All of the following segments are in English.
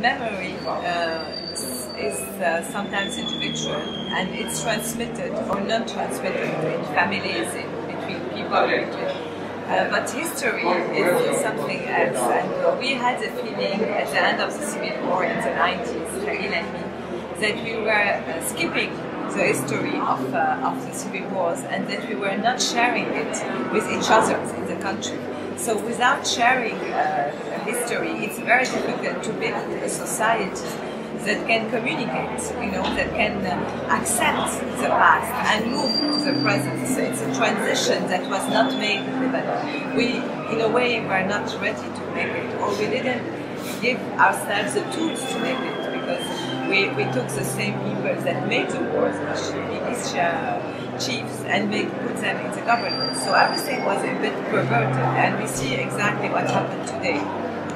Memory is sometimes individual, and it's transmitted or non-transmitted in families, between people. But history is something else, and we had a feeling at the end of the Civil War in the 90s, Khalil and me, that we were skipping the history of the civil wars, and that we were not sharing it with each other in the country. So without sharing history, it's very difficult to build a society that can communicate, that can accept the past and move to the present. So it's a transition that was not made in Lebanon. We, in a way, were not ready to make it, or we didn't give ourselves the tools to make it, because we took the same people that made the wars, militia chiefs, and put them in the government. So everything was a bit perverted, and we see exactly what happened today.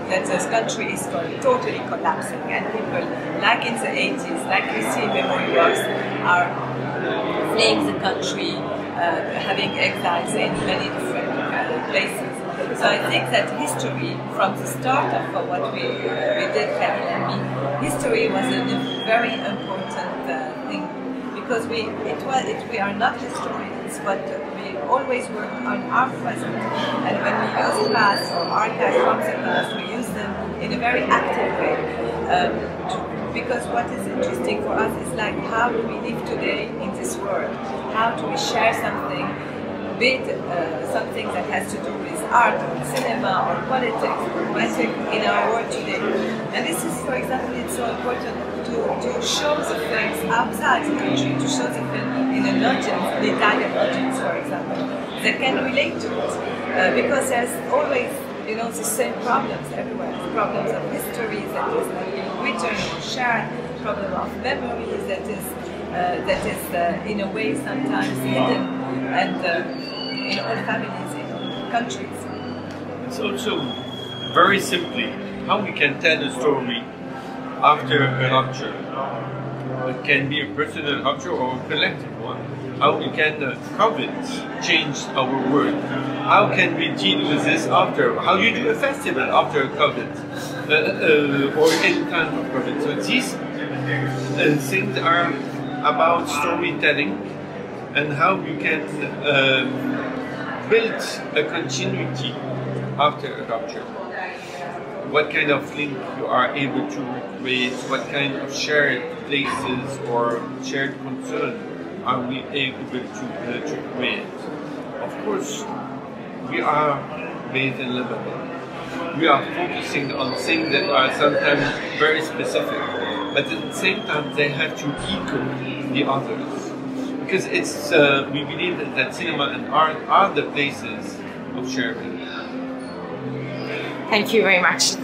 That this country is totally collapsing, and people, like in the 80s, like we see in memory works, are fleeing the country, having exiles in many different places. So I think that history, from the start of what we did, Khalil and me, history was a very important thing, because we are not historians, but we always work on our present. And when we use past or archives from the past, we use them in a very active way. Because what is interesting for us is like, how do we live today in this world? How do we share something, be it something that has to do with art, or cinema, or politics, or magic in our world today. And this is, for example, it's so important to show the films outside the country, to show the film in an audience, an Italian audience, for example, that can relate to it. Because there's always, the same problems everywhere. The problems of history that is not being written or shared, problem of memories that is in a way sometimes hidden, and in all families, in all countries. It's also very simply how we can tell a story after a rupture. It can be a personal rupture or a collective one. How we can COVID change our world. How can we deal with this after? How you do a festival after COVID or any kind of COVID. So these things are about storytelling and how you can build a continuity after a rupture. What kind of link you are able to recreate, what kind of shared places or shared concern are we able to create. Of course, we are based in Lebanon. We are focusing on things that are sometimes very specific, but at the same time they have to echo the others. Because it's we believe that cinema and art are the places of sharing. Thank you very much.